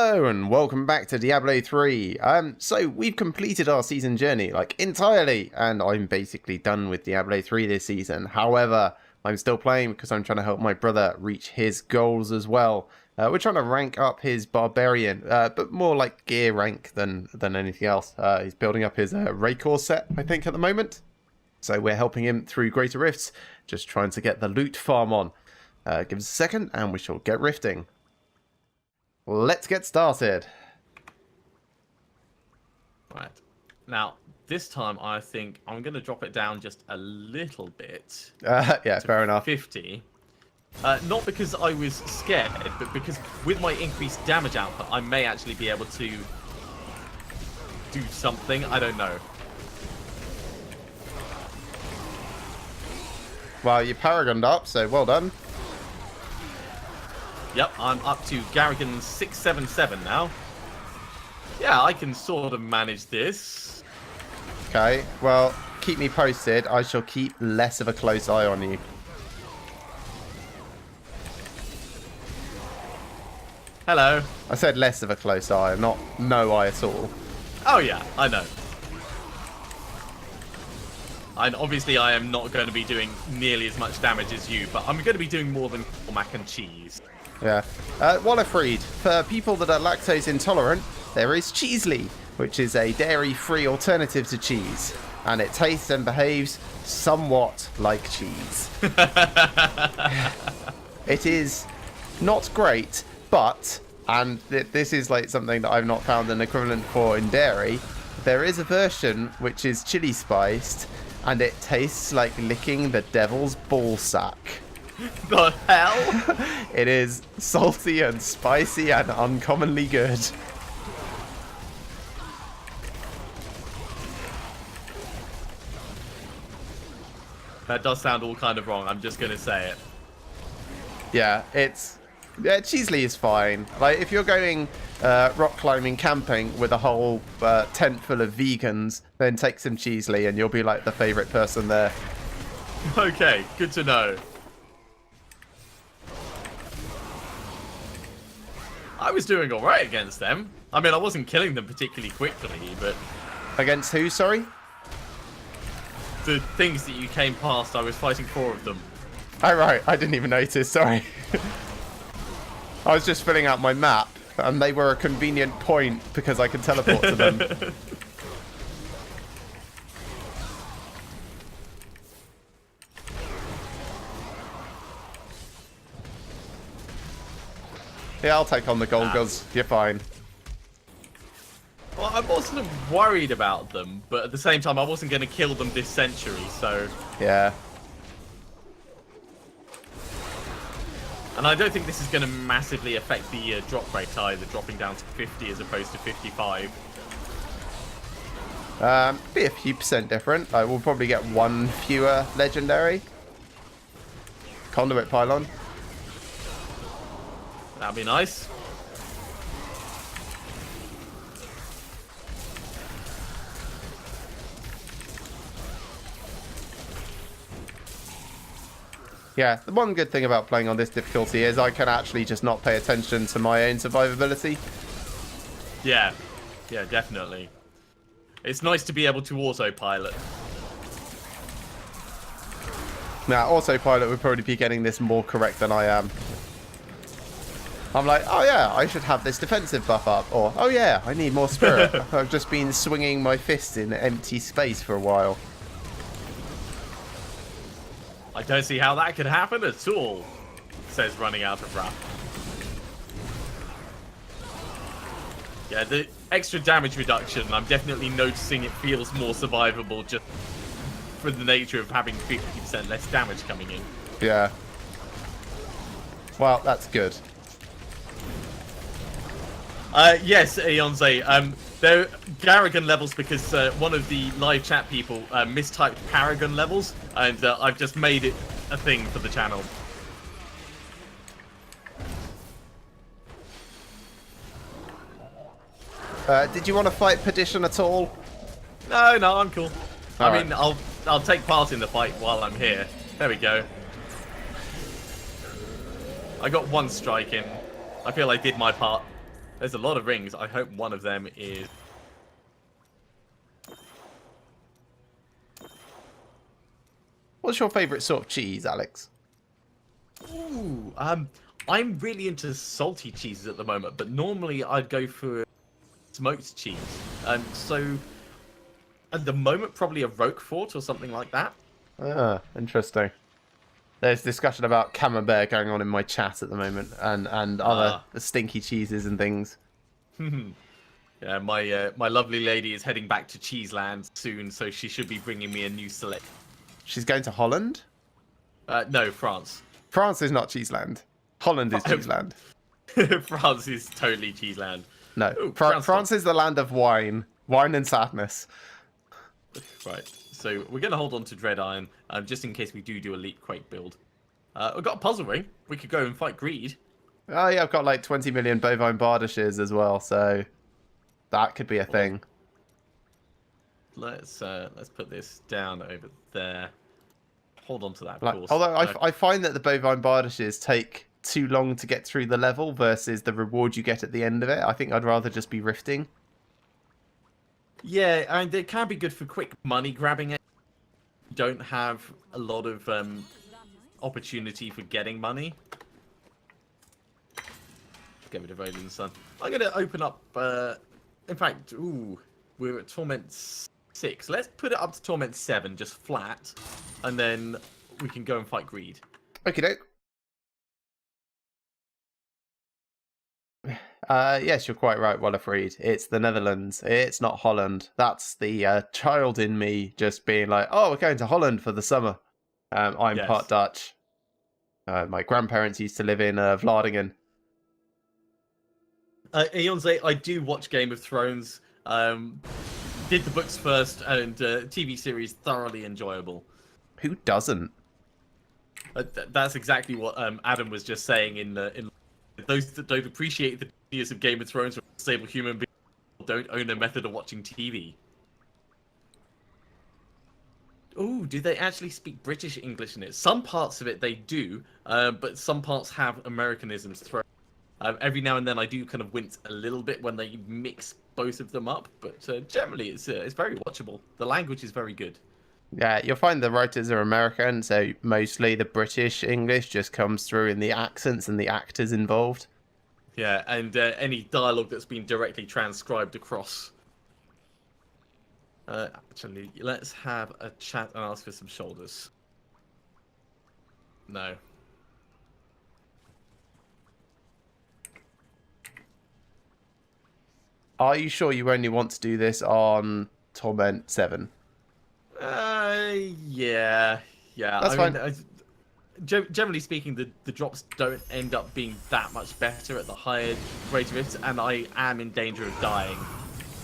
Hello and welcome back to Diablo 3. So we've completed our season journey, like, entirely, and I'm basically done with Diablo 3 this season. However, I'm still playing because I'm trying to help my brother reach his goals as well. We're trying to rank up his barbarian, but more like gear rank than anything else. He's building up his Raycore set, I think, at the moment. So we're helping him through Greater Rifts, just trying to get the loot farm on. Give us a second and we shall get rifting. Let's get started. Right. Now, this time I think I'm going to drop it down just a little bit. Yeah, fair enough. 50. Not because I was scared, but because with my increased damage output, I may actually be able to do something. I don't know. Well, you paragoned up, so well done. Yep, I'm up to Garrigan 677 now. Yeah, I can sort of manage this. Okay, well, keep me posted. I shall keep less of a close eye on you. Hello. I said less of a close eye, not no eye at all. Oh yeah, I know. And obviously I am not going to be doing nearly as much damage as you, but I'm going to be doing more than mac and cheese. Yeah. Wallafried, for people that are lactose intolerant, there is Cheesely, which is a dairy-free alternative to cheese. And it tastes and behaves somewhat like cheese. It is not great, but, and this is like something that I've not found an equivalent for in dairy, there is a version which is chili spiced, and it tastes like licking the devil's ballsack. The hell? It is salty and spicy and uncommonly good. That does sound all kind of wrong, I'm just going to say it. Yeah, Cheesely is fine. Like, if you're going rock climbing camping with a whole tent full of vegans, then take some Cheesely and you'll be like the favourite person there. Okay, good to know. I was doing alright against them. I mean, I wasn't killing them particularly quickly, but... Against who, sorry? The things that you came past, I was fighting 4 of them. Oh, right. I didn't even notice. Sorry. I was just filling out my map, and they were a convenient point because I could teleport to them. Yeah, I'll take on the Golgars. You're fine. Well, I wasn't worried about them, but at the same time, I wasn't going to kill them this century, so... Yeah. And I don't think this is going to massively affect the drop rate either, dropping down to 50 as opposed to 55. Be a few percent different. We'll probably get 1 fewer legendary. Conduit pylon. That'd be nice. Yeah, the one good thing about playing on this difficulty is I can actually just not pay attention to my own survivability. Yeah, yeah, definitely. It's nice to be able to autopilot. Now, autopilot would probably be getting this more correct than I am. I'm like, oh yeah, I should have this defensive buff up. Or, oh yeah, I need more spirit. I've just been swinging my fist in empty space for a while. I don't see how that could happen at all, says running out of wrath. Yeah, the extra damage reduction, I'm definitely noticing it feels more survivable just for the nature of having 50% less damage coming in. Yeah. Well, that's good. Yes, Eonze. They're Garrigan levels because one of the live chat people mistyped Paragon levels, and I've just made it a thing for the channel. Did you want to fight Perdition at all? No, I'm cool. All I mean, I'll take part in the fight while I'm here. There we go. I got 1 strike in. I feel I did my part. There's a lot of rings. I hope one of them is... What's your favourite sort of cheese, Alex? Ooh, I'm really into salty cheeses at the moment, but normally I'd go for smoked cheese. So at the moment, probably a Roquefort or something like that. Ah, interesting. There's discussion about Camembert going on in my chat at the moment, and other stinky cheeses and things. Yeah, my lovely lady is heading back to Cheeseland soon, so she should be bringing me a new select. She's going to Holland? No, France. France is not Cheeseland. Holland is Cheeseland. France is totally Cheeseland. No, Ooh, France is the land of wine. Wine and sadness. Right, so we're going to hold on to Dread Iron, just in case we do a Leap Quake build. We've got a puzzle ring. We could go and fight Greed. Oh yeah, I've got like 20 million bovine bardishes as well, so that could be a thing. Let's put this down over there. Hold on to that, of Like, course. although I find that the bovine bardishes take too long to get through the level versus the reward you get at the end of it. I think I'd rather just be rifting. Yeah, and it can be good for quick money grabbing. It you don't have a lot of opportunity for getting money. Get rid of Odin's Son. I'm going to open up. In fact, we're at Torment 6. Let's put it up to Torment 7, just flat, and then we can go and fight Greed. Okay, doke. Yes, you're quite right, Wallafried. It's the Netherlands. It's not Holland. That's the child in me just being like, oh, we're going to Holland for the summer. I'm Yes. part Dutch. My grandparents used to live in Vlaardingen. Eonze, I do watch Game of Thrones. Did the books first, and TV series thoroughly enjoyable. Who doesn't? That's exactly what Adam was just saying. In those that don't appreciate the genius of Game of Thrones or disabled human beings don't own a method of watching TV. Oh, do they actually speak British English in it? Some parts of it they do, but some parts have Americanisms thrown. Every now and then I do kind of wince a little bit when they mix both of them up, but generally it's very watchable. The language is very good. Yeah, you'll find the writers are American, so mostly the British English just comes through in the accents and the actors involved. Yeah, and any dialogue that's been directly transcribed across. Actually, let's have a chat and ask for some shoulders. No. Are you sure you only want to do this on Torment 7? Yeah. That's fine. Generally speaking, the drops don't end up being that much better at the higher Greater Rifts, and I am in danger of dying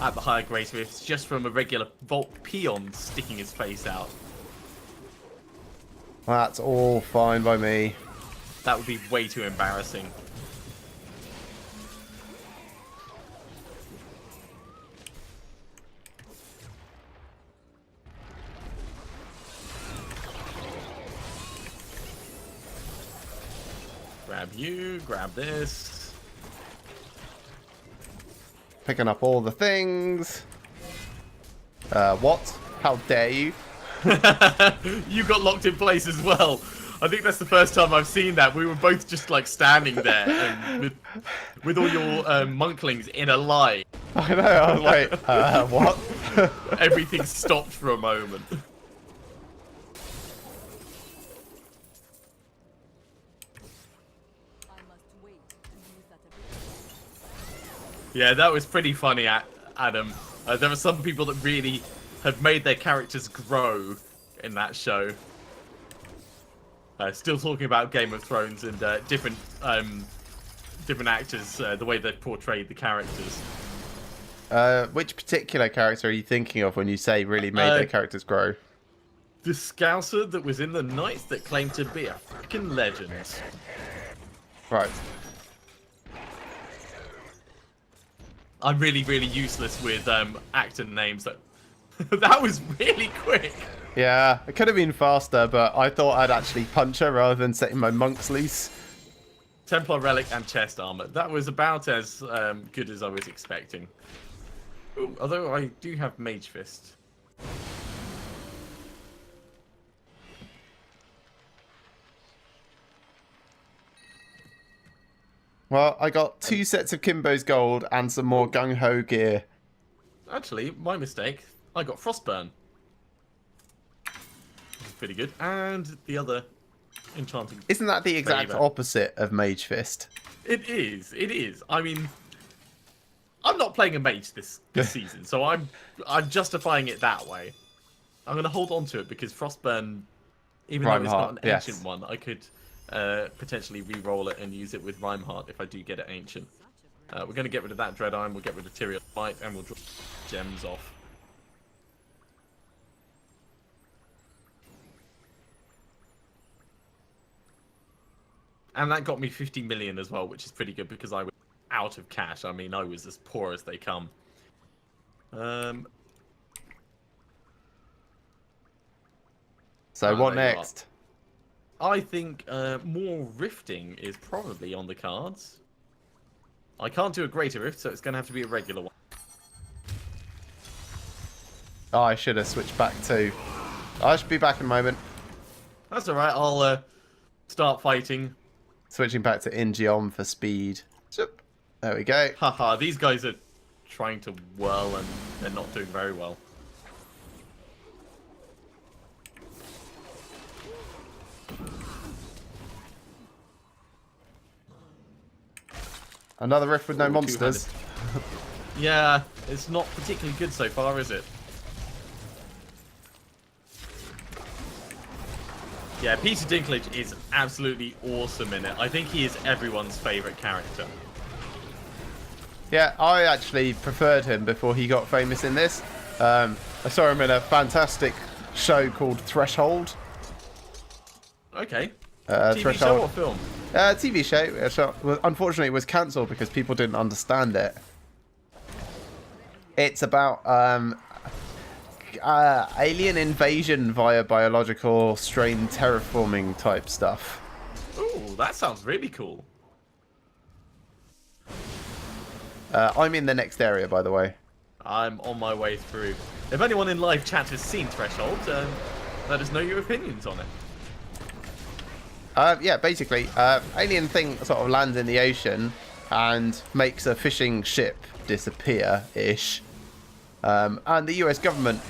at the higher Greater Rifts just from a regular Vault Peon sticking his face out. That's all fine by me. That would be way too embarrassing. Grab you, grab this. Picking up all the things. What? How dare you? You got locked in place as well. I think that's the first time I've seen that. We were both just like standing there and with all your monklings in a line. I know, I was like, what? Everything stopped for a moment. Yeah, that was pretty funny, Adam. There are some people that really have made their characters grow in that show. Still talking about Game of Thrones and different actors, the way they portrayed the characters. Which particular character are you thinking of when you say really made their characters grow? The Scouser that was in the Knights that claimed to be a freaking legend. Right. I'm really, really useless with actor names. That that was really quick. Yeah, it could have been faster, but I thought I'd actually punch her rather than setting my monks loose. Templar relic and chest armor. That was about as good as I was expecting. Ooh, although I do have Mage Fist. Well, I got 2 sets of Kimbo's gold and some more gung ho gear. Actually, my mistake. I got Frostburn. Pretty good. And the other enchanting. Isn't that the exact opposite of Mage Fist? It is. It is. I mean, I'm not playing a mage this season, so I'm justifying it that way. I'm going to hold on to it because Frostburn, even though it's not an ancient one, I could potentially re-roll it and use it with Rhymeheart if I do get it ancient. We're going to get rid of that Dread Iron, we'll get rid of Tyrion Might, and we'll draw gems off. And that got me 50 million as well, which is pretty good because I was out of cash. I mean, I was as poor as they come. So what next? I think more rifting is probably on the cards. I can't do a greater rift, so it's going to have to be a regular one. Oh, I should have switched back to... I should be back in a moment. That's alright, I'll start fighting. Switching back to Ingeon for speed. There we go. Haha, these guys are trying to whirl and they're not doing very well. Another rift with no monsters. Yeah, it's not particularly good so far, is it? Yeah, Peter Dinklage is absolutely awesome in it. I think he is everyone's favourite character. Yeah, I actually preferred him before he got famous in this. I saw him in a fantastic show called Threshold. Okay. TV Threshold. Show or film? TV show. Unfortunately, it was cancelled because people didn't understand it. It's about alien invasion via biological strain terraforming type stuff. Ooh, that sounds really cool. I'm in the next area, by the way. I'm on my way through. If anyone in live chat has seen Threshold, let us know your opinions on it. Yeah, basically, alien thing sort of lands in the ocean and makes a fishing ship disappear-ish. And the US government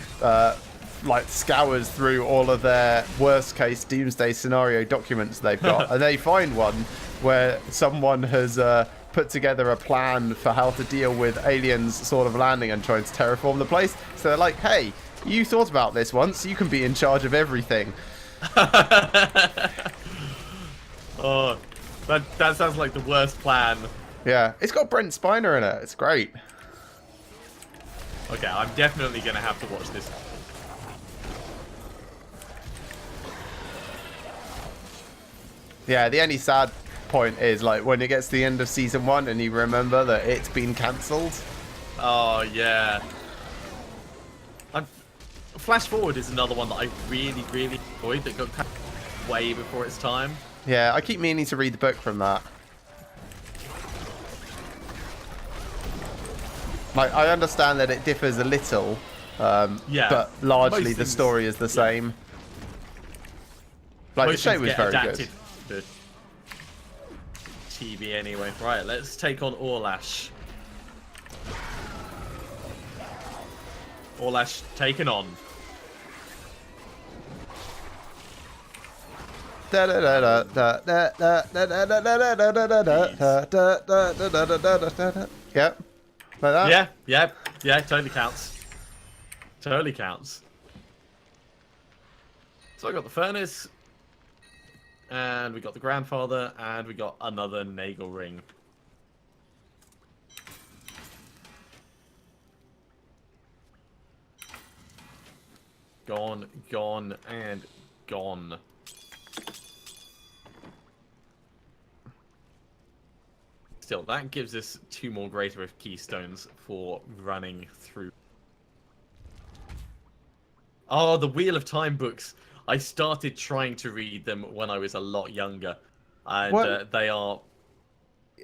like scours through all of their worst-case doomsday scenario documents they've got, and they find one where someone has put together a plan for how to deal with aliens sort of landing and trying to terraform the place. So they're like, hey, you thought about this once, you can be in charge of everything. Oh, that sounds like the worst plan. Yeah, it's got Brent Spiner in it. It's great. Okay, I'm definitely going to have to watch this. Yeah, the only sad point is like when it gets to the end of season 1 and you remember that it's been cancelled. Oh, yeah. Flash Forward is another one that I really, really enjoyed that got cut way before its time. Yeah, I keep meaning to read the book from that. Like, I understand that it differs a little, yeah, but largely the story is the same. Like, the show was very good. To TV anyway. Right, let's take on Orlash. Orlash taken on. Yep. Like that? Yeah, totally counts. Totally counts. So I got the furnace, and we got the grandfather, and we got another Nagel ring. Gone, gone, and gone. Still, that gives us 2 more Greater Rift Keystones for running through. Oh, the Wheel of Time books. I started trying to read them when I was a lot younger. And they are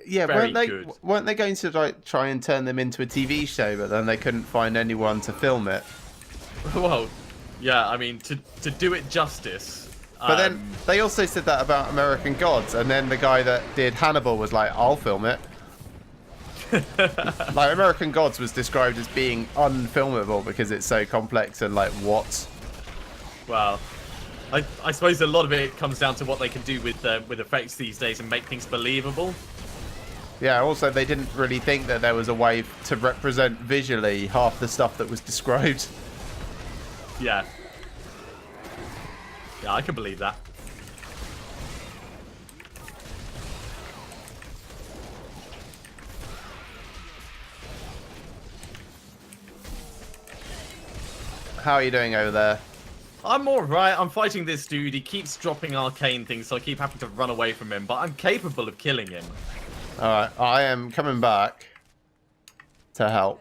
Yeah, very good. weren't they going to like try and turn them into a TV show, but then they couldn't find anyone to film it? Well, yeah, I mean, to do it justice. But then they also said that about American Gods, and then the guy that did Hannibal was like, "I'll film it." Like American Gods was described as being unfilmable because it's so complex and like what? Well, I suppose a lot of it comes down to what they can do with effects these days and make things believable. Yeah. Also, they didn't really think that there was a way to represent visually half the stuff that was described. Yeah. Yeah, I can believe that. How are you doing over there? I'm alright. I'm fighting this dude. He keeps dropping arcane things, so I keep having to run away from him. But I'm capable of killing him. Alright, I am coming back to help.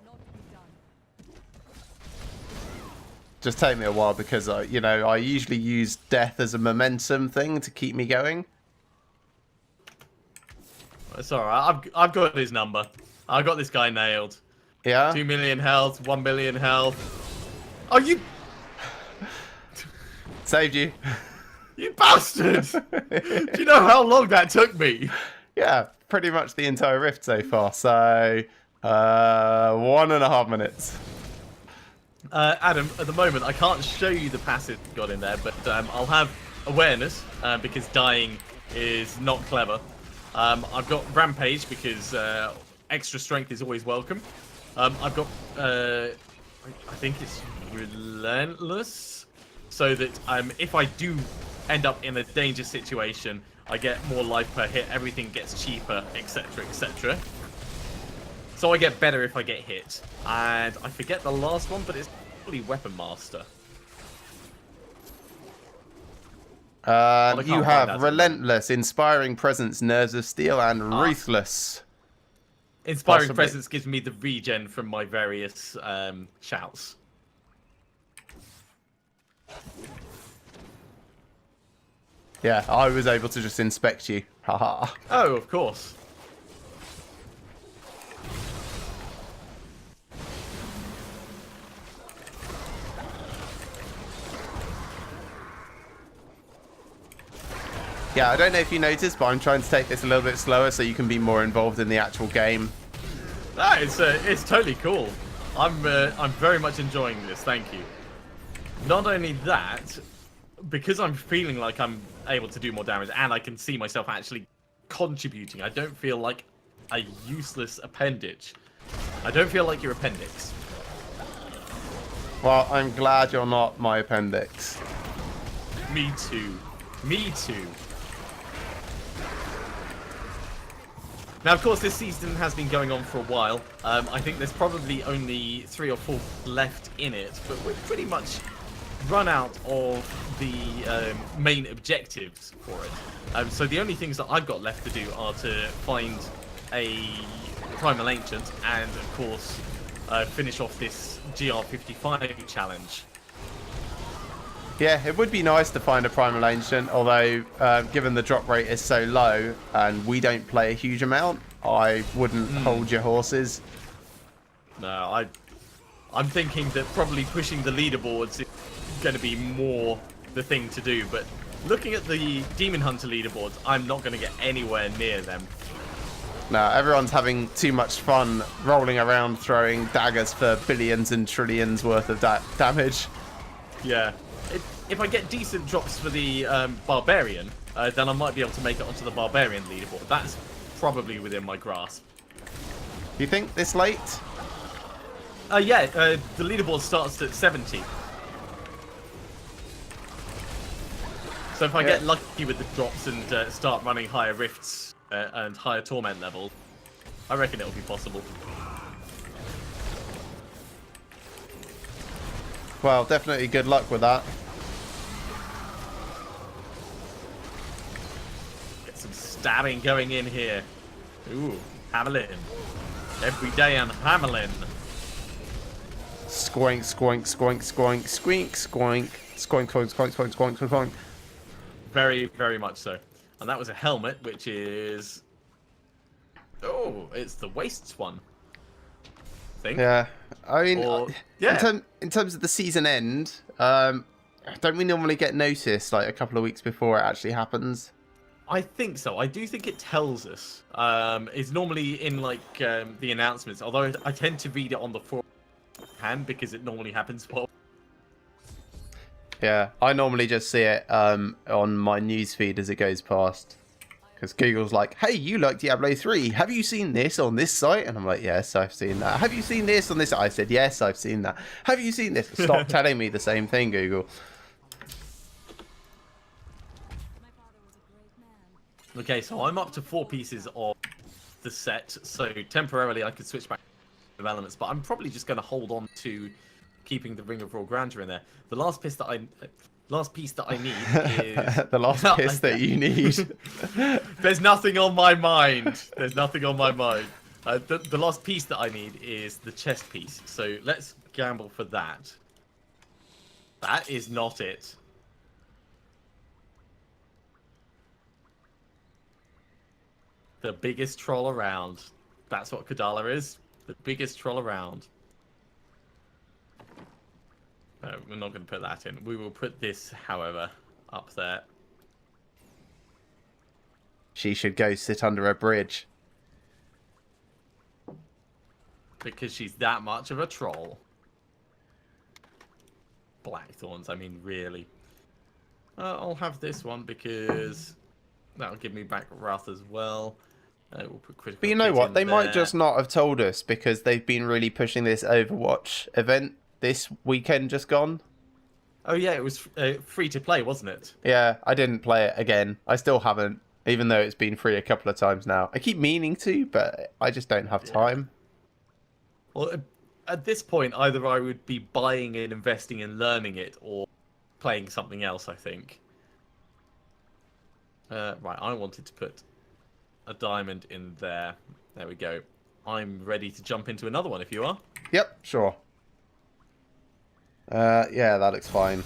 Just take me a while because, you know, I usually use death as a momentum thing to keep me going. It's alright. I've got his number. I got this guy nailed. Yeah? 2 million health, 1 million health. Oh, you Saved you. You bastard! Do you know how long that took me? Yeah, pretty much the entire rift so far. So, 1.5 minutes. Adam, at the moment, I can't show you the passive got in there, but I'll have awareness because dying is not clever. I've got rampage because extra strength is always welcome. I've got, I think it's relentless, so that if I do end up in a danger situation, I get more life per hit, everything gets cheaper, etc, etc. So I get better if I get hit. And I forget the last one, but it's probably Weapon Master. You have Relentless, Inspiring Presence, Nerves of Steel, and Ruthless. Inspiring Possibly. Presence gives me the regen from my various shouts. Yeah, I was able to just inspect you. Haha. Oh, of course. Yeah, I don't know if you noticed, but I'm trying to take this a little bit slower so you can be more involved in the actual game. No, it's totally cool. I'm very much enjoying this. Thank you. Not only that, because I'm feeling like I'm able to do more damage and I can see myself actually contributing, I don't feel like a useless appendage. I don't feel like your appendix. Well, I'm glad you're not my appendix. Me too. Me too. Now, of course, this season has been going on for a while. I think there's probably only 3 or 4 left in it, but we've pretty much run out of the main objectives for it. So the only things that I've got left to do are to find a Primal Ancient and, of course, finish off this GR55 challenge. Yeah, it would be nice to find a Primal Ancient, although given the drop rate is so low and we don't play a huge amount, I wouldn't hold your horses. No, I'm thinking that probably pushing the leaderboards is going to be more the thing to do, but looking at the Demon Hunter leaderboards, I'm not going to get anywhere near them. No, everyone's having too much fun rolling around throwing daggers for billions and trillions worth of damage. Yeah. If I get decent drops for the Barbarian, then I might be able to make it onto the Barbarian leaderboard. That's probably within my grasp. You think this late? Yeah, the leaderboard starts at 70. So if I get lucky with the drops and start running higher rifts and higher torment levels, I reckon it'll be possible. Well, definitely good luck with that. Get some stabbing going in here. Ooh, Hamelin. Every day I'm Hamelin. Squoink, squoink, squoink, squoink, squeak, squoink, squoink, squoink, squoink, squoink, squoink, squoink. Very, very much so. And that was a helmet, which is Oh, it's the Wastes one. I think. Yeah, I mean, Or, yeah. in terms of the season end, don't we normally get notice like a couple of weeks before it actually happens? I think so. I do think it tells us. It's normally in like the announcements. Although I tend to read it on the forehand because it normally happens. Well, Yeah, I normally just see it on my newsfeed as it goes past. Because Google's like, hey, you like Diablo 3. Have you seen this on this site? And I'm like, yes, I've seen that. Have you seen this on this? I said, yes, I've seen that. Have you seen this? Stop telling me the same thing, Google. okay, so I'm up to 4 pieces of the set. So temporarily I could switch back to elements, but I'm probably just going to hold on to keeping the Ring of Raw Grandeur in there. The last piece that I need is the last piss that you need. There's nothing on my mind. There's nothing on my mind. The last piece that I need is the chest piece. So let's gamble for that. That is not it. The biggest troll around. That's what Kadala is. The biggest troll around. No, we're not going to put that in. We will put this, however, up there. She should go sit under a bridge. Because she's that much of a troll. Blackthorns, I mean, really. I'll have this one because that'll give me back Wrath as well. We'll put critical But you know hit what? in They might there. just not have told us because they've been really pushing this Overwatch event this weekend just gone. Oh yeah, it was free to play, wasn't it? Yeah, I didn't play it again. I still haven't, even though it's been free a couple of times now. I keep meaning to, but I just don't have time. Well, at this point, either I would be buying and investing and learning it, or playing something else, I think. Right, I wanted to put a diamond in there. There we go. I'm ready to jump into another one if you are. Yep, sure. Yeah, that looks fine.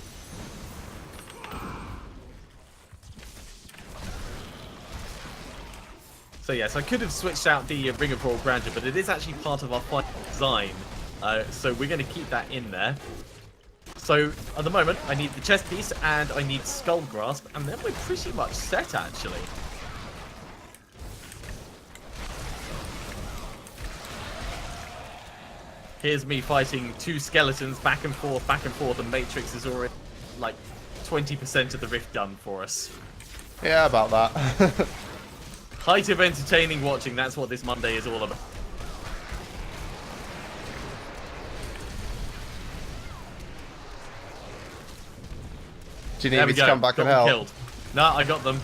So yes, I could have switched out the Ring of Royal Grandeur, but it is actually part of our final design. So we're going to keep that in there. So at the moment, I need the chest piece and I need Skull Grasp, and then we're pretty much set actually. Here's me fighting 2 skeletons back and forth, and Matrix is already like 20% of the rift done for us. Yeah, about that. Height of entertaining watching, that's what this Monday is all about. Do you need me to come back and help? Killed. No, I got them.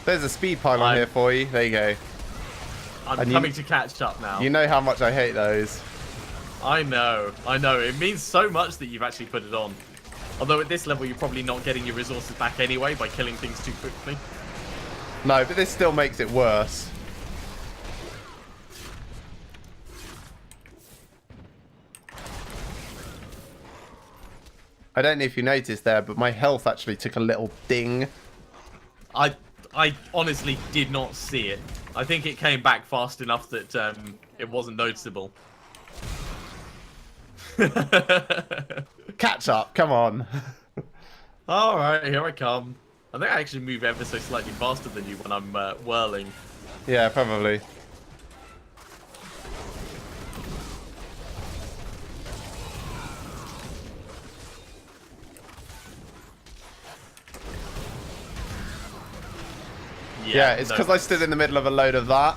There's a speed pylon here for you. There you go. I'm coming to catch up now. You know how much I hate those. I know. It means so much that you've actually put it on. Although at this level, you're probably not getting your resources back anyway by killing things too quickly. No, but this still makes it worse. I don't know if you noticed there, but my health actually took a little ding. I honestly did not see it. I think it came back fast enough that it wasn't noticeable. Catch up, come on. Alright, here I come. I think I actually move ever so slightly faster than you when I'm whirling. Yeah, probably. Yeah, it's because I stood in the middle of a load of that.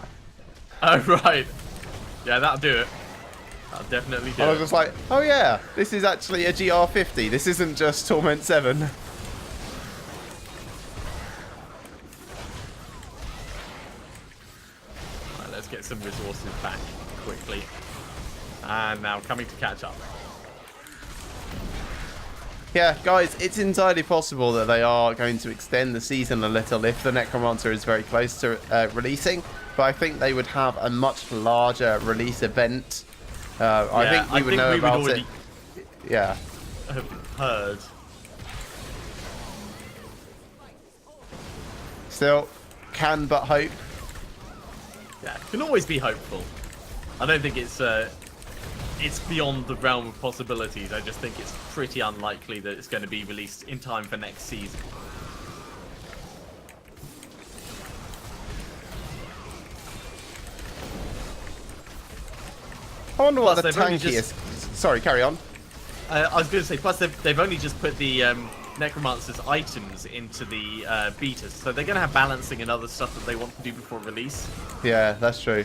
Oh, right. Yeah, that'll do it. That'll definitely do it. I was just like, oh yeah, this is actually a GR50. This isn't just Torment 7. Right, let's get some resources back quickly. And now coming to catch up. Yeah, guys, it's entirely possible that they are going to extend the season a little if the Necromancer is very close to releasing. But I think they would have a much larger release event. I think we would know about it. Yeah. Have heard. Still, can but hope. Yeah, can always be hopeful. I don't think it's beyond the realm of possibilities. I just think it's pretty unlikely that it's going to be released in time for next season. I wonder what Plus, the tankiest... Sorry, carry on. I was going to say, plus they've only just put the Necromancer's items into the betas, so they're going to have balancing and other stuff that they want to do before release. Yeah, that's true.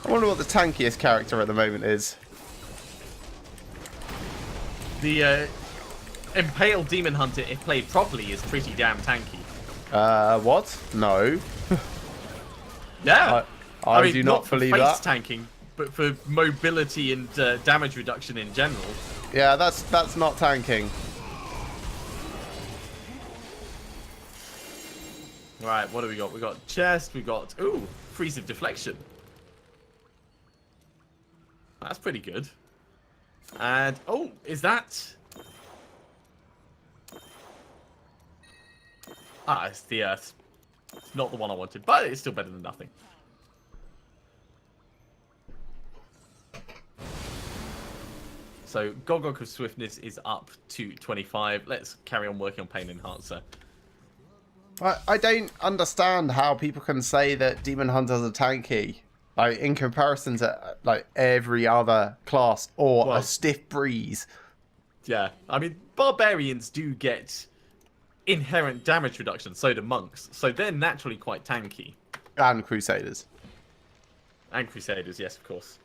I wonder what the tankiest character at the moment is. The Impaled Demon Hunter, if played properly, is pretty damn tanky. What? No. Yeah. I mean, do not for believe face that. tanking, but for mobility and damage reduction in general. Yeah, that's not tanking. Right, what do we got? We got chest, we got... Ooh, freeze of deflection. That's pretty good. And... Oh, is that... Ah, it's the Earth. It's not the one I wanted, but it's still better than nothing. So, Gogok of Swiftness is up to 25. Let's carry on working on Pain Enhancer. I don't understand how people can say that Demon Hunters are tanky, like in comparison to like every other class or Well, a stiff breeze. Yeah, I mean, barbarians do get inherent damage reduction, so do monks. So they're naturally quite tanky. And Crusaders. And crusaders, yes, of course.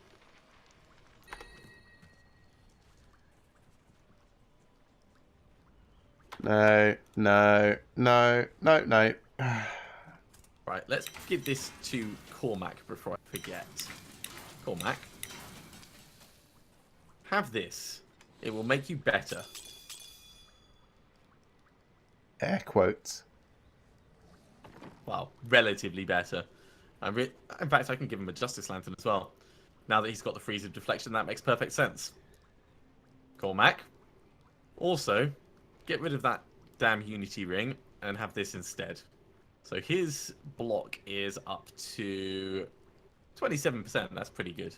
No. Right, let's give this to Cormac before I forget. Cormac, have this. It will make you better. Air quotes. Well, relatively better. In fact, I can give him a Justice Lantern as well. Now that he's got the freeze of deflection, that makes perfect sense. Cormac, also, get rid of that damn Unity ring and have this instead. So his block is up to 27%. That's pretty good.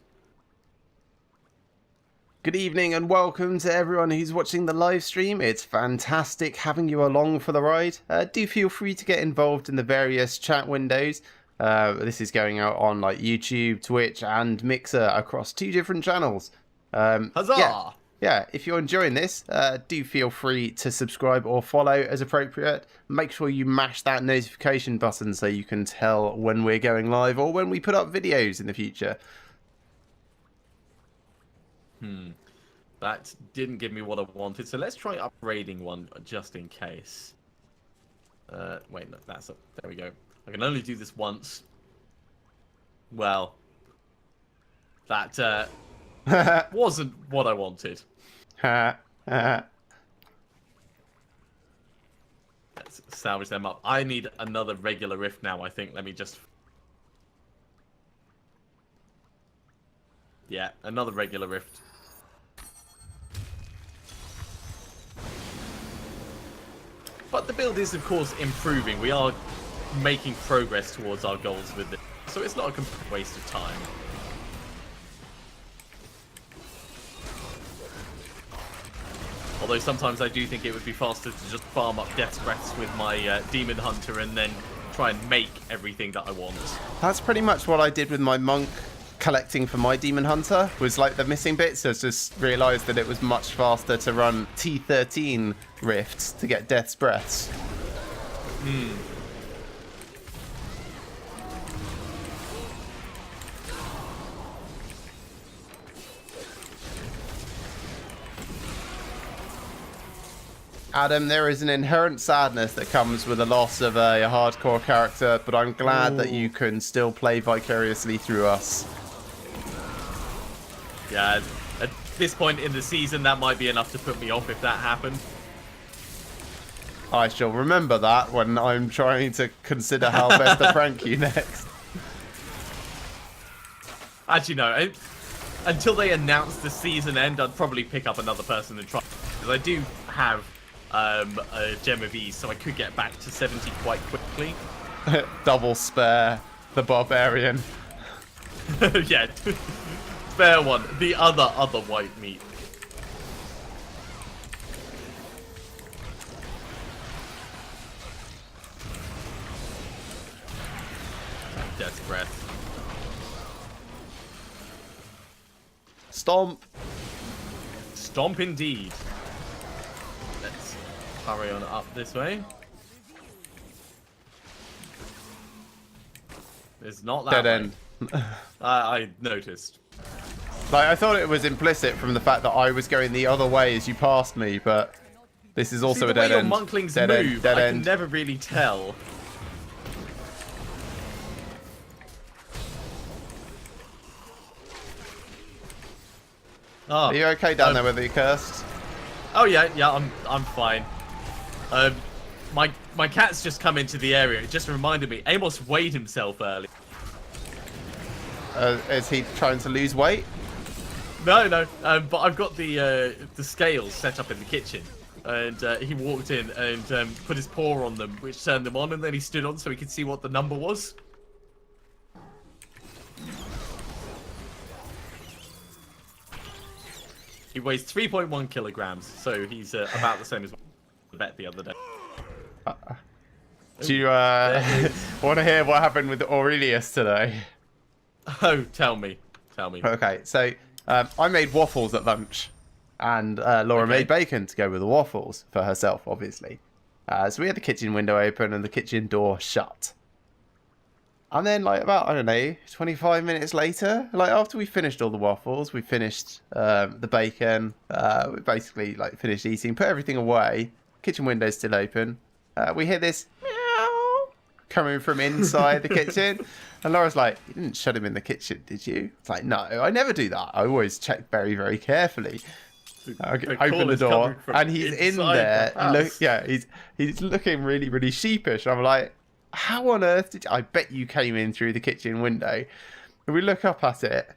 Good evening and welcome to everyone who's watching the live stream. It's fantastic having you along for the ride. Do feel free to get involved in the various chat windows. This is going out on like YouTube, Twitch and Mixer across 2 different channels. Huzzah! Yeah, if you're enjoying this, do feel free to subscribe or follow as appropriate. Make sure you mash that notification button so you can tell when we're going live or when we put up videos in the future. That didn't give me what I wanted, so let's try upgrading one just in case. Wait, no, that's up. There we go. I can only do this once. Well, that wasn't what I wanted. Let's salvage them up. I need another regular rift now, I think. Let me just... Yeah, another regular rift. But the build is, of course, improving. We are making progress towards our goals with it. So it's not a complete waste of time. Although sometimes I do think it would be faster to just farm up death's breaths with my Demon Hunter and then try and make everything that I want. That's pretty much what I did with my monk collecting for my Demon Hunter, was like the missing bits. I just realised that it was much faster to run T13 rifts to get death's breaths. Adam, there is an inherent sadness that comes with the loss of a hardcore character, but I'm glad that you can still play vicariously through us. Yeah, at this point in the season, that might be enough to put me off if that happened. I shall remember that when I'm trying to consider how best to prank you next. Actually, no. Until they announce the season end, I'd probably pick up another person and try. Because I do have a Gem of Ease, so I could get back to 70 quite quickly. Double spare the barbarian. Yeah, fair one. The other white meat. Death's breath. Stomp. Stomp indeed. Let's hurry on up this way. It's not that Dead way. end. I noticed. Like, I thought it was implicit from the fact that I was going the other way as you passed me, but this is also a dead end. The way your monklings dead move, end, dead I end. can never really tell. Oh, Are you okay down there with the cursed? Oh yeah, I'm fine. My cat's just come into the area. It just reminded me. Amos weighed himself early. Is he trying to lose weight? No. But I've got the scales set up in the kitchen, and he walked in and put his paw on them, which turned them on, and then he stood on so he could see what the number was. He weighs 3.1 kilograms, so he's about the same as the bet the other day. Do you want to hear what happened with Aurelius today? Oh, tell me. Okay, so I made waffles at lunch, and Laura made bacon to go with the waffles for herself, obviously. So we had the kitchen window open and the kitchen door shut. And then, like, about, I don't know, 25 minutes later, like, after we finished all the waffles, we finished the bacon, we basically, like, finished eating, put everything away, kitchen window's still open, we hear this meow coming from inside the kitchen, and Laura's like, you didn't shut him in the kitchen, did you? It's like, no, I never do that. I always check very, very carefully. I open the door, and he's in there, he's looking really, really sheepish. I'm like, how on earth did you... I bet you came in through the kitchen window. And we look up at it,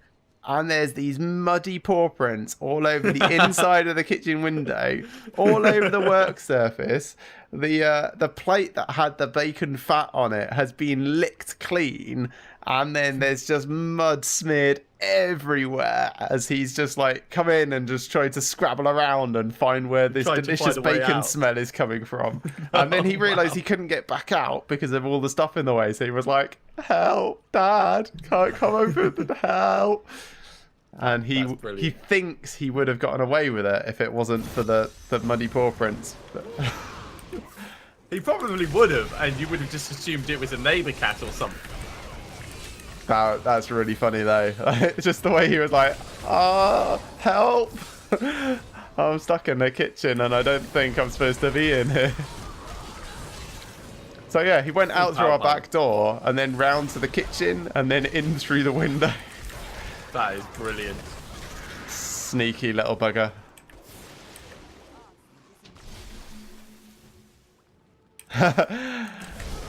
and there's these muddy paw prints all over the inside of the kitchen window, all over the work surface. The plate that had the bacon fat on it has been licked clean, and then there's just mud smeared everywhere as he's just like come in and just tried to scrabble around and find where this delicious bacon smell is coming from. And then he realized he couldn't get back out because of all the stuff in the way, so he was like, help, Dad, can't come over the help. And he thinks he would have gotten away with it if it wasn't for the muddy paw prints. He probably would have, and you would have just assumed it was a neighbor cat or something. That's really funny though. Just the way he was like, help. I'm stuck in the kitchen and I don't think I'm supposed to be in here. So yeah, he went out through our back door and then round to the kitchen and then in through the window. That is brilliant. Sneaky little bugger.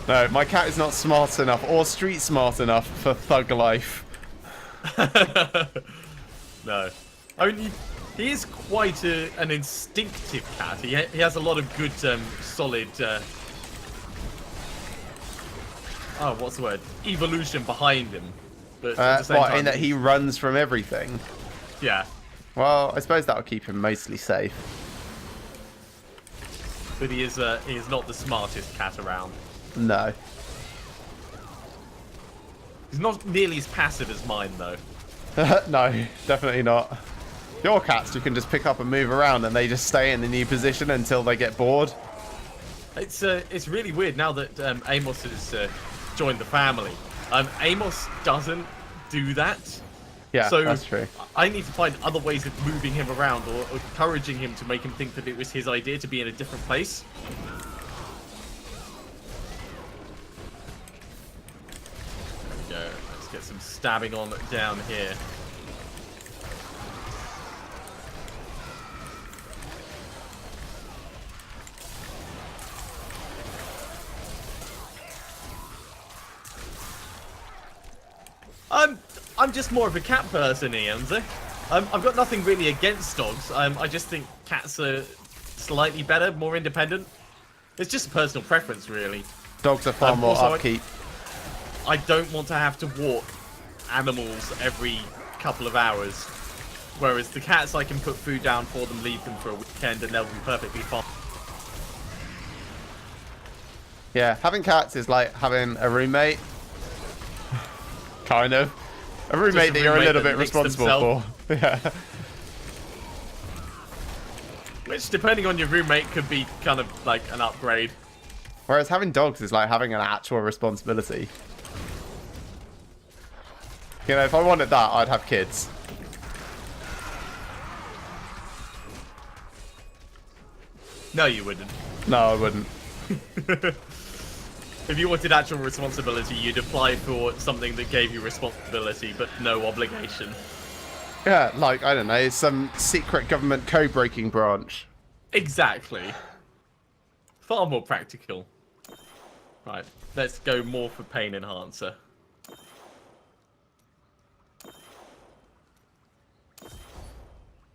No, my cat is not smart enough or street smart enough for thug life. No. I mean, he is quite an instinctive cat. He has a lot of good, solid... what's the word? Evolution behind him. But at the same time, in that he runs from everything? Yeah. Well, I suppose that'll keep him mostly safe. But he is not the smartest cat around. No. He's not nearly as passive as mine, though. No, definitely not. Your cats, you can just pick up and move around, and they just stay in the new position until they get bored. It's really weird now that Amos has joined the family. Amos doesn't do that. Yeah, so that's true. I need to find other ways of moving him around or encouraging him to make him think that it was his idea to be in a different place. There we go. Let's get some stabbing on down here. I'm just more of a cat person, Ianza. I've got nothing really against dogs. I just think cats are slightly better, more independent. It's just a personal preference, really. Dogs are far more also, upkeep. I don't want to have to walk animals every couple of hours. Whereas the cats, I can put food down for them, leave them for a weekend, and they'll be perfectly fine. Yeah, having cats is like having a roommate. Kind of. A roommate that you're a little bit responsible for. Yeah. Which, depending on your roommate, could be kind of like an upgrade. Whereas having dogs is like having an actual responsibility. You know, if I wanted that, I'd have kids. No, you wouldn't. No, I wouldn't. If you wanted actual responsibility, you'd apply for something that gave you responsibility, but no obligation. Yeah, like, I don't know, some secret government code-breaking branch. Exactly. Far more practical. Right, let's go more for pain enhancer.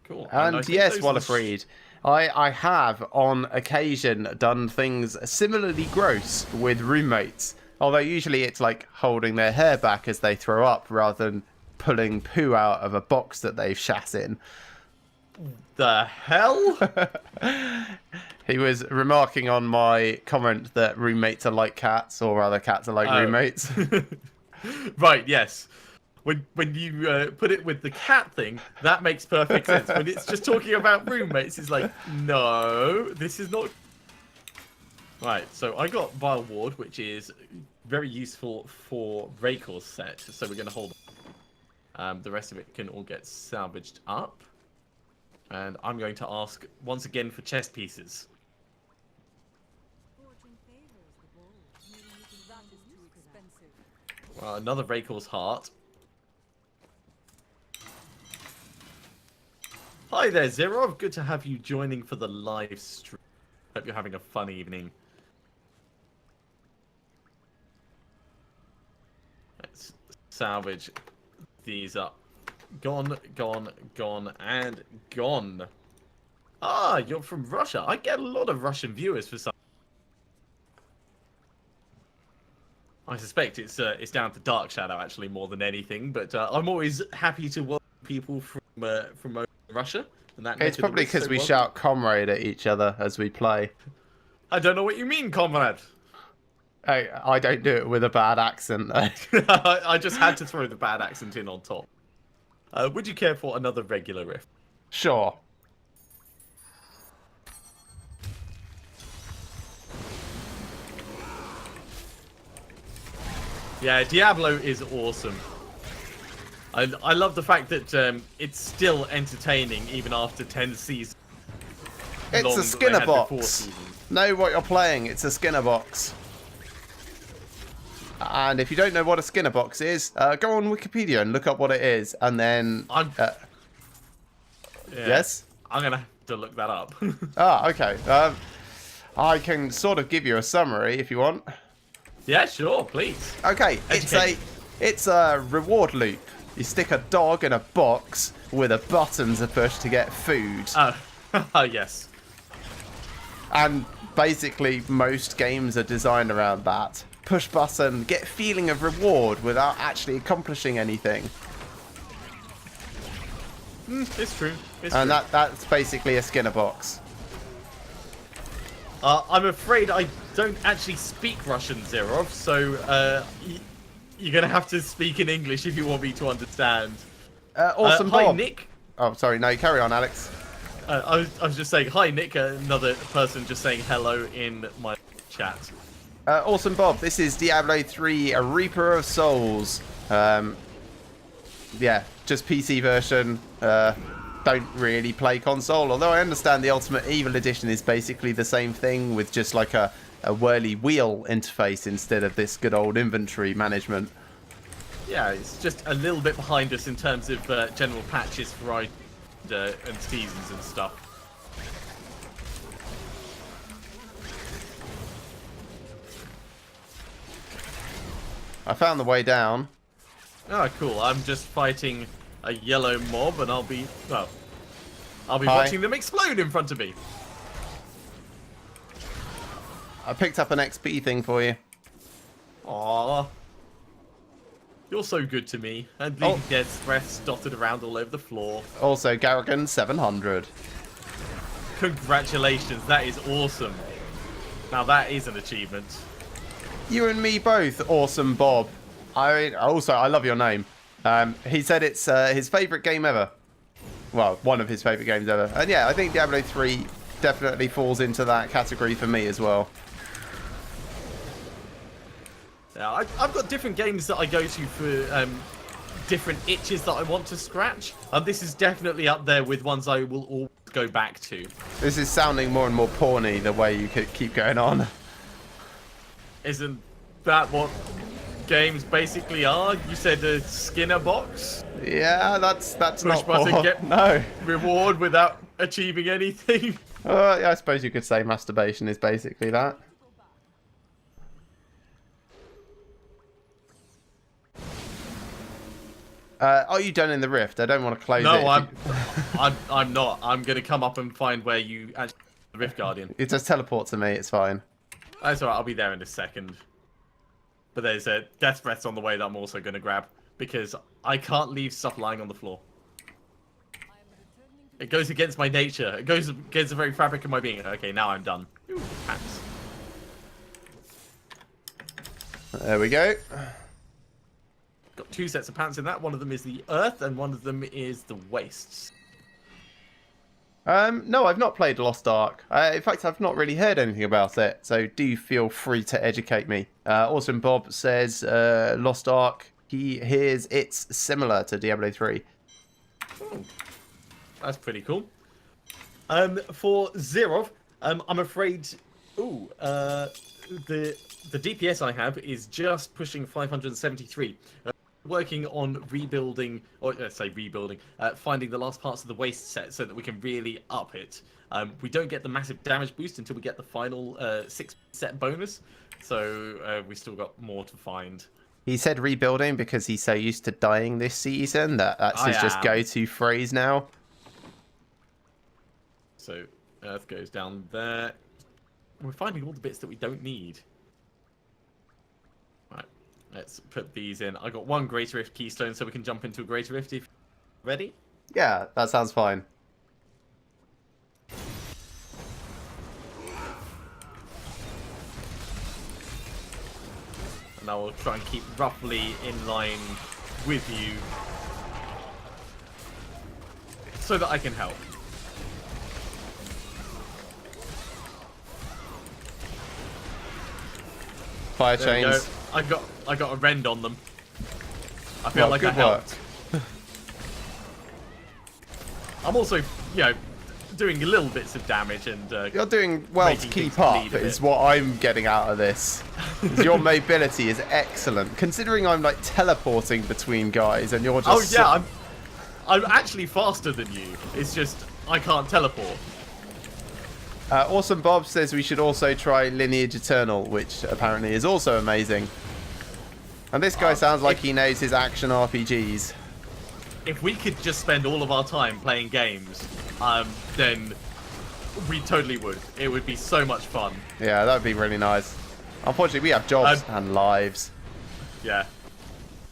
Cool. And yes, Wallafried, I have, on occasion, done things similarly gross with roommates. Although usually it's like holding their hair back as they throw up rather than pulling poo out of a box that they've shat in. The hell? He was remarking on my comment that roommates are like cats, or rather cats are like roommates. Right, yes. When you put it with the cat thing, that makes perfect sense. When it's just talking about roommates, it's like, no, this is not... Right, so I got Vile Ward, which is very useful for Raycor's set, so we're going to hold on. The rest of it can all get salvaged up. And I'm going to ask, once again, for chest pieces. Well, another Raycor's heart. Hi there, Zero. Good to have you joining for the live stream. Hope you're having a fun evening. Let's salvage these up. Gone, gone, gone, and gone. Ah, you're from Russia. I get a lot of Russian viewers for some. I suspect it's down to Dark Shadow actually more than anything, but I'm always happy to welcome people from Russia. And that It's probably because we shout comrade at each other as we play. I don't know what you mean, comrade. I don't do it with a bad accent. I just had to throw the bad accent in on top. Would you care for another regular riff? Sure. Yeah, Diablo is awesome. I love the fact that it's still entertaining even after 10 seasons. It's a Skinner box. Know what you're playing. It's a Skinner box. And if you don't know what a Skinner box is, go on Wikipedia and look up what it is, and then... Yeah, yes? I'm going to have to look that up. Ah, okay. I can sort of give you a summary if you want. Yeah, sure, please. Okay, it's a reward loop. You stick a dog in a box with a button to push to get food. Oh, yes. And basically, most games are designed around that. Push button, get feeling of reward without actually accomplishing anything. It's true. And that's basically a Skinner box. I'm afraid I don't actually speak Russian, Zerov, so you're going to have to speak in English if you want me to understand. Awesome, hi, Bob. Nick. Oh, sorry. No, carry on, Alex. I was just saying, hi, Nick, another person just saying hello in my chat. Awesome, Bob. This is Diablo 3, a Reaper of Souls. Yeah, just PC version. Don't really play console, although I understand the Ultimate Evil Edition is basically the same thing with just like a whirly wheel interface instead of this good old inventory management. Yeah, it's just a little bit behind us in terms of general patches, variety, and seasons and stuff. I found the way down. Oh, cool. I'm just fighting a yellow mob, and I'll be Hi. watching them explode in front of me. I picked up an XP thing for you. Aww. You're so good to me. And leaving dead breaths dotted around all over the floor. Also, Garrigan 700. Congratulations, that is awesome. Now that is an achievement. You and me both, awesome Bob. I love your name. He said it's his favourite game ever. Well, one of his favourite games ever. And yeah, I think Diablo 3 definitely falls into that category for me as well. Yeah, I've got different games that I go to for different itches that I want to scratch. And this is definitely up there with ones I will always go back to. This is sounding more and more porny the way you could keep going on. Isn't that what games basically are? You said a Skinner box? Yeah, that's Push not button, porn. get No. reward without achieving anything. Yeah, I suppose you could say masturbation is basically that. Are you done in the rift? I don't want to close it. No, I'm not. I'm gonna come up and find where you actually the Rift Guardian. It just teleport to me. It's fine. That's alright. I'll be there in a second. But there's a death breath on the way that I'm also gonna grab because I can't leave stuff lying on the floor. It goes against my nature. It goes against the very fabric of my being. Okay, now I'm done. Ooh, pants. There we go. Got 2 sets of pants in that. One of them is the Earth, and one of them is the Wastes. No, I've not played Lost Ark. In fact, I've not really heard anything about it, so do feel free to educate me. Awesome Bob says Lost Ark, he hears it's similar to Diablo 3. Oh, that's pretty cool. For Zerov, I'm afraid... Ooh, the DPS I have is just pushing 573. Working on rebuilding, or let's say rebuilding, finding the last parts of the waste set so that we can really up it. We don't get the massive damage boost until we get the final 6 set bonus, so we still got more to find. He said rebuilding because he's so used to dying this season that's his just go-to phrase now. So Earth goes down there. We're finding all the bits that we don't need. Right, let's put these in. I got 1 Greater Rift keystone, so we can jump into a Greater Rift if ready. Yeah, that sounds fine. And I will try and keep roughly in line with you so that I can help. Fire There we chains. go. I got a rend on them. I feel like I helped. I'm also, you know, doing little bits of damage and You're doing well to keep up is what I'm getting out of this. Your mobility is excellent. Considering I'm like teleporting between guys and you're just... Oh yeah, I'm actually faster than you. It's just I can't teleport. Awesome Bob says we should also try Lineage Eternal, which apparently is also amazing. And this guy sounds like he knows his action RPGs. If we could just spend all of our time playing games, then we totally would. It would be so much fun. Yeah, that would be really nice. Unfortunately, we have jobs and lives. Yeah.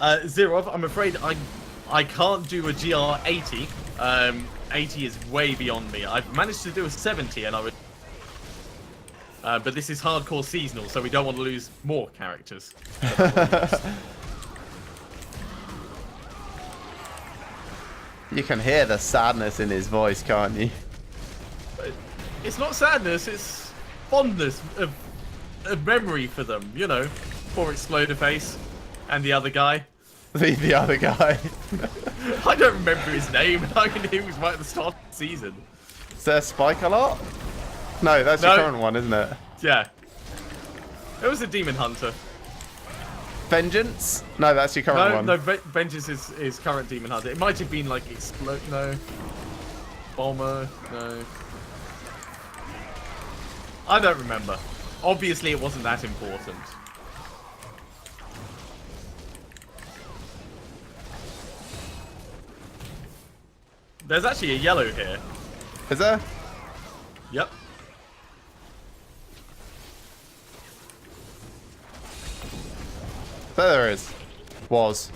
Zerov, I'm afraid I can't do a GR 80. 80 is way beyond me. I've managed to do a 70, and I would. But this is hardcore seasonal, so we don't want to lose more characters. You can hear the sadness in his voice, can't you? It's not sadness, it's fondness of memory for them, you know. Poor Exploder Face and the other guy. The other guy. I don't remember his name. I mean, he was right at the start of the season. Is there Spike a lot? No, that's your current one, isn't it? Yeah. It was a Demon Hunter. Vengeance? No, that's your current one. No, Vengeance is current Demon Hunter. It might have been like Explode. No. Bomber. No. I don't remember. Obviously, it wasn't that important. There's actually a yellow here. Is there? Yep. There is. Was.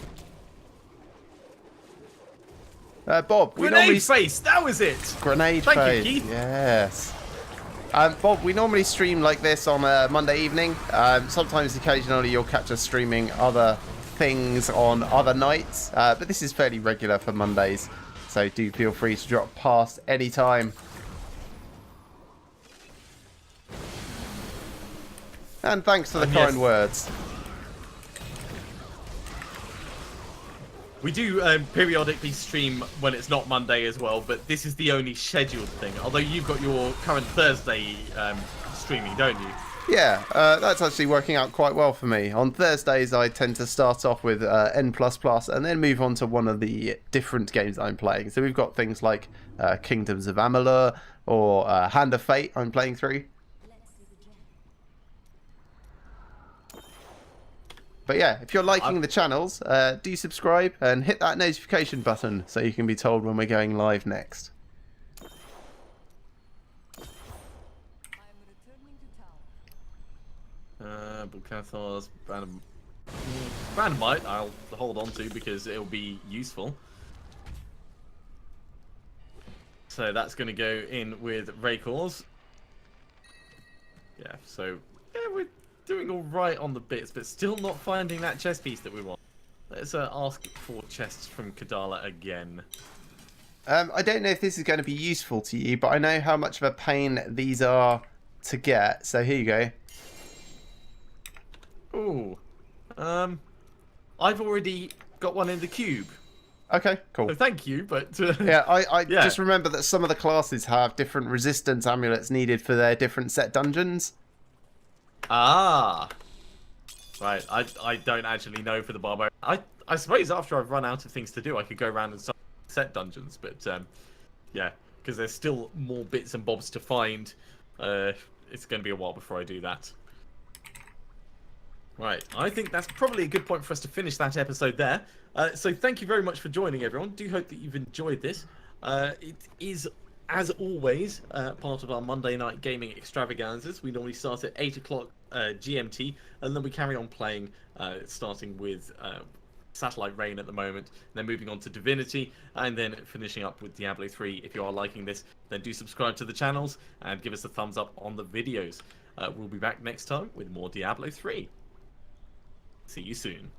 Bob, we Grenade normally... face, that was it! Grenade Thank phase. you, Keith. Yes. Bob, we normally stream like this on a Monday evening. Sometimes, occasionally, you'll catch us streaming other things on other nights. But this is fairly regular for Mondays. So do feel free to drop past any time. And thanks for the kind words. We do periodically stream when it's not Monday as well, but this is the only scheduled thing. Although you've got your current Thursday streaming, don't you? Yeah, that's actually working out quite well for me. On Thursdays, I tend to start off with N++ and then move on to one of the different games I'm playing. So we've got things like Kingdoms of Amalur or Hand of Fate I'm playing through. But yeah, if you're liking the channels, do subscribe and hit that notification button so you can be told when we're going live next. Bulkathor's Brandamite I'll hold on to because it'll be useful. So that's going to go in with Raycors. Yeah, so yeah, we're doing all right on the bits, but still not finding that chest piece that we want. Let's ask for chests from Kadala again. I don't know if this is going to be useful to you, but I know how much of a pain these are to get. So here you go. Ooh. I've already got one in the cube. Okay, cool. So thank you, but... yeah, I just remember that some of the classes have different resistance amulets needed for their different set dungeons. Ah. Right, I don't actually know for the Barbarian. I suppose after I've run out of things to do, I could go around and start set dungeons, but yeah, because there's still more bits and bobs to find. It's going to be a while before I do that. Right, I think that's probably a good point for us to finish that episode there. So thank you very much for joining, everyone. Do hope that you've enjoyed this. It is, as always, part of our Monday night gaming extravaganzas. We normally start at 8 o'clock GMT, and then we carry on playing, starting with Satellite Reign at the moment, then moving on to Divinity, and then finishing up with Diablo 3. If you are liking this, then do subscribe to the channels and give us a thumbs up on the videos. We'll be back next time with more Diablo 3. See you soon.